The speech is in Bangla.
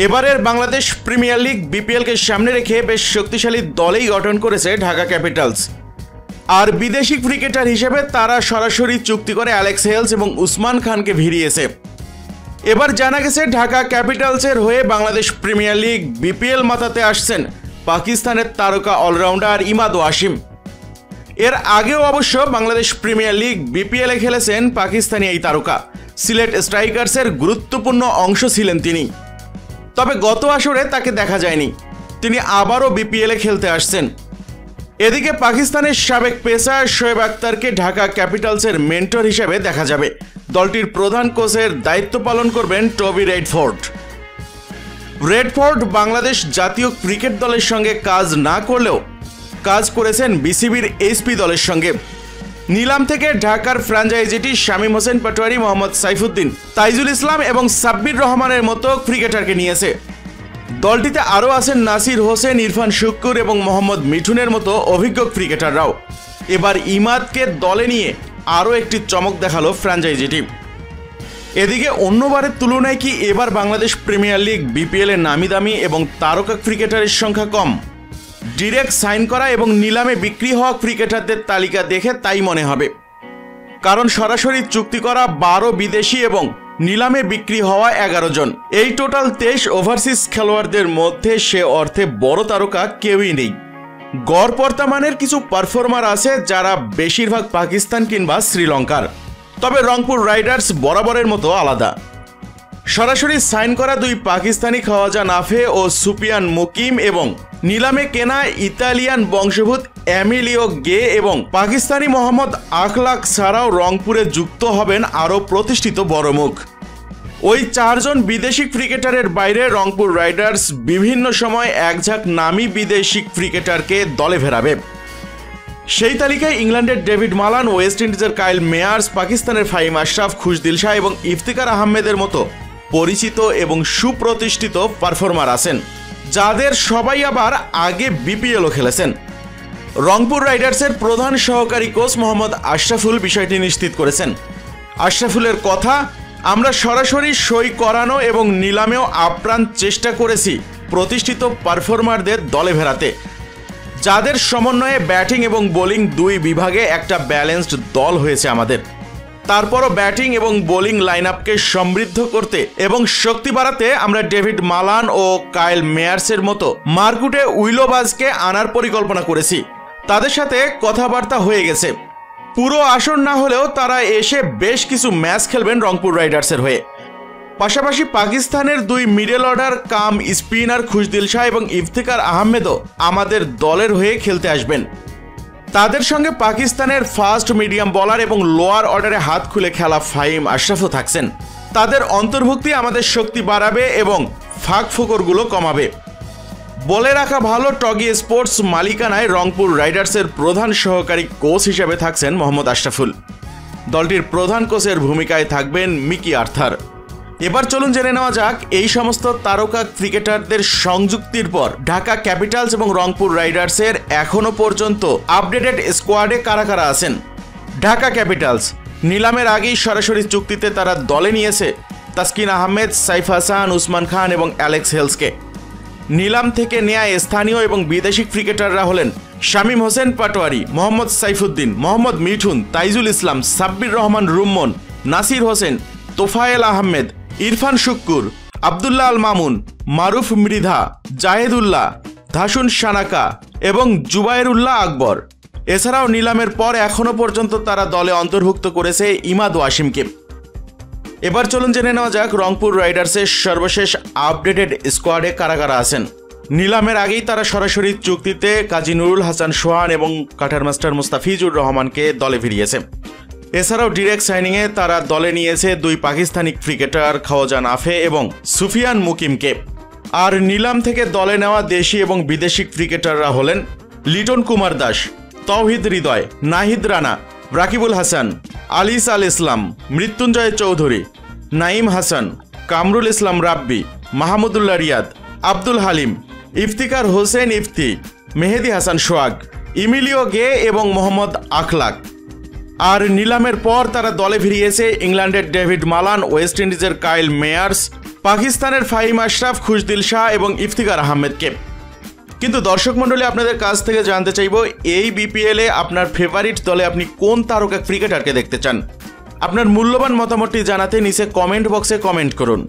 এবারের বাংলাদেশ প্রিমিয়ার লিগ বিপিএলকে সামনে রেখে বেশ শক্তিশালী দলেই গঠন করেছে ঢাকা ক্যাপিটালস। আর বিদেশি ক্রিকেটার হিসেবে তারা সরাসরি চুক্তি করে অ্যালেক্স হেলস এবং উসমান খানকে ভিড়িয়েছে। এবার জানা গেছে ঢাকা ক্যাপিটালসের হয়ে বাংলাদেশ প্রিমিয়ার লিগ বিপিএল মাতাতে আসছেন পাকিস্তানের তারকা অলরাউন্ডার ইমাদ ওয়াসিম। এর আগেও অবশ্য বাংলাদেশ প্রিমিয়ার লিগ বিপিএলে খেলেছেন পাকিস্তানি এই তারকা। সিলেট স্ট্রাইকার্সের গুরুত্বপূর্ণ অংশ ছিলেন তিনি। তবে গত আসরে তাকে দেখা যায়নি, তিনি আবারও বিপিএলে খেলতে আসছেন। এদিকে পাকিস্তানের সাবেক পেসার শোয়েব আখতারকে ঢাকা ক্যাপিটালসের মেন্টর হিসেবে দেখা যাবে। দলটির প্রধান কোচের দায়িত্ব পালন করবেন টবি রেডফোর্ড বাংলাদেশ জাতীয় ক্রিকেট দলের সঙ্গে কাজ না করলেও কাজ করেছেন বিসিবির এইচপি দলের সঙ্গে। নিলাম থেকে ঢাকার ফ্র্যাঞ্চাইজিটি শামীম হোসেন পাটোয়ারি, মোহাম্মদ সাইফুদ্দিন, তাইজুল ইসলাম এবং সাব্বির রহমানের মতো ক্রিকেটারকে নিয়েছে। দলটিতে আরও আছেন নাসির হোসেন, ইরফান শুক্কুর এবং মোহাম্মদ মিঠুনের মতো অভিজ্ঞ ক্রিকেটাররাও। এবার ইমাদকে দলে নিয়ে আরও একটি চমক দেখালো ফ্র্যাঞ্চাইজিটি। এদিকে অন্যবারের তুলনায় কি এবার বাংলাদেশ প্রিমিয়ার লিগ বিপিএলের নামি দামি এবং তারকা ক্রিকেটারের সংখ্যা কম? ডিরেক্ট সাইন করা এবং নিলামে বিক্রি হওয়া ক্রিকেটারদের তালিকা দেখে তাই মনে হবে, কারণ সরাসরি চুক্তি করা 12 বিদেশি এবং নিলামে বিক্রি হওয়া 11 জন। এই টোটাল 23 ওভারসিজ খেলোয়াড়দের মধ্যে সে অর্থে বড় তারকা কেউই নেই। গড় পর্তামানের কিছু পারফর্মার আছে যারা বেশিরভাগ পাকিস্তান কিংবা শ্রীলঙ্কার, তবে রংপুর রাইডার্স বরাবরের মতো আলাদা। সরাসরি সাইন করা 2 পাকিস্তানি খাওয়াজা নাফে ও সুফিয়ান মুকিম এবং নিলামে কেনা ইতালিয়ান বংশোদ্ভূত এমিলিও গে এবং পাকিস্তানি মোহাম্মদ আখলাক ছাড়াও রংপুরে যুক্ত হবেন আরও প্রতিষ্ঠিত বড় মুখ। ওই 4 জন বিদেশি ক্রিকেটারের বাইরে রংপুর রাইডার্স বিভিন্ন সময় একঝাঁক নামী বিদেশি ক্রিকেটারকে দলে ফেরাবে। সেই তালিকায় ইংল্যান্ডের ডেভিড মালান, ওয়েস্ট ইন্ডিজের কাইল মেয়ার্স, পাকিস্তানের ফাহিম আশরাফ, খুশদিল শাহ এবং ইফতিকার আহমেদের মতো পরিচিত এবং সুপ্রতিষ্ঠিত পারফর্মার আছেন, যাদের সবাই আবার আগে বিপিএলও খেলেছেন। রংপুর রাইডার্সের প্রধান সহকারী কোচ মোহাম্মদ আশরাফুল বিষয়টি নিশ্চিত করেছেন। আশরাফুলের কথা, আমরা সরাসরি সই করানো এবং নিলামেও আপ্রাণ চেষ্টা করেছি প্রতিষ্ঠিত পারফর্মারদের দলে ফেরাতে, যাদের সমন্বয়ে ব্যাটিং এবং বোলিং 2 বিভাগে একটা ব্যালেন্সড দল হয়েছে আমাদের। তারপরও ব্যাটিং এবং বোলিং লাইন আপকে সমৃদ্ধ করতে এবং শক্তি বাড়াতে আমরা ডেভিড মালান ও কাইল মেয়ার্সের মতো মার্কুটে উইলোবাজকে আনার পরিকল্পনা করেছি। তাদের সাথে কথাবার্তা হয়ে গেছে। পুরো আসর না হলেও তারা এসে বেশ কিছু ম্যাচ খেলবেন রংপুর রাইডার্সের হয়ে। পাশাপাশি পাকিস্তানের 2 মিডল অর্ডার কাম স্পিনার খুশদিল শাহ এবং ইফতিকার আহমেদও আমাদের দলের হয়ে খেলতে আসবেন। তাদের সঙ্গে পাকিস্তানের ফাস্ট মিডিয়াম বলার এবং লোয়ার অর্ডারে হাত খুলে খেলা ফাহিম আশরাফও থাকছেন। তাদের অন্তর্ভুক্তি আমাদের শক্তি বাড়াবে এবং ফাঁক ফোকরগুলো কমাবে। বলে রাখা ভালো, টগি স্পোর্টস মালিকানায় রংপুর রাইডার্সের প্রধান সহকারী কোচ হিসেবে থাকছেন মোহাম্মদ আশরাফুল। দলটির প্রধান কোচের ভূমিকায় থাকবেন মিকি আর্থার। এবার চলুন জেনে নেওয়া যাক এই সমস্ত তারকা ক্রিকেটারদের সংযুক্তির পর ঢাকা ক্যাপিটালস এবং রংপুর রাইডার্সের এখনো পর্যন্ত আপডেটেড স্কোয়াডে কারা কারা আছেন। ঢাকা ক্যাপিটালস নিলামের আগেই সরাসরি চুক্তিতে তারা দলে নিয়েছে তাসকিন আহমেদ, সাইফ হাসান, উসমান খান এবং অ্যালেক্স হেলসকে। নিলাম থেকে নেয়া স্থানীয় এবং বিদেশি ক্রিকেটাররা হলেন শামীম হোসেন পাটোয়ারি, মোহাম্মদ সাইফুদ্দিন, মোহাম্মদ মিঠুন, তাইজুল ইসলাম, সাব্বির রহমান রুম্মন, নাসির হোসেন, তোফায়েল আহমেদ, ইরফান শুক্কুর, আবদুল্লাহ আল মামুন, মারুফ মৃধা, জাহেদুল্লাহ, ধাসুন সানাকা এবং জুবায়েরুল্লাহ আকবর। এছাড়াও নিলামের পর এখনো পর্যন্ত তারা দলে অন্তর্ভুক্ত করেছে ইমাদ ওয়াসিমকে। এবার চলুন জেনে নেওয়া যাক রংপুর রাইডার্সের সর্বশেষ আপডেটেড স্কোয়াডে কারা কারা আছেন। নিলামের আগেই তারা সরাসরি চুক্তিতে কাজী নুরুল হাসান সোহান এবং কাটার মাস্টার মুস্তাফিজুর রহমানকে দলে ফিরিয়েছে। এছাড়াও ডিরেক্ট সাইনিংয়ে তারা দলে নিয়েছে 2 পাকিস্তানি ক্রিকেটার খাওয়াজা নাফে এবং সুফিয়ান মুকিমকে। আর নিলাম থেকে দলে নেওয়া দেশি এবং বিদেশি ক্রিকেটাররা হলেন লিটন কুমার দাস, তৌহিদ হৃদয়, নাহিদ রানা, রাকিবুল হাসান, আলিস আল ইসলাম, মৃত্যুঞ্জয় চৌধুরী, নাইম হাসান, কামরুল ইসলাম রাব্বি, মাহমুদুল্লাহ রিয়াদ, আব্দুল হালিম, ইফতিকার হোসেন ইফতি, মেহেদি হাসান সোহাগ, ইমিলিও গে এবং মোহাম্মদ আখলাক। আর নিলামের পর তারা দলে ফিরিয়েছে ইংল্যান্ডের ডেভিড মালান, ওয়েস্ট ইন্ডিজের কাইল মেয়ার্স, পাকিস্তানের ফাহিম আশরাফ, খুশদিল শাহ এবং ইফতিকার আহমেদকে। কিন্তু দর্শক মণ্ডলী, আপনাদের কাছ থেকে জানতে চাইব, এই বিপিএলে আপনার ফেভারিট দলে আপনি কোন তারকা ক্রিকেটারকে দেখতে চান? আপনার মূল্যবান মতামতটি জানাতে নিচে কমেন্ট বক্সে কমেন্ট করুন।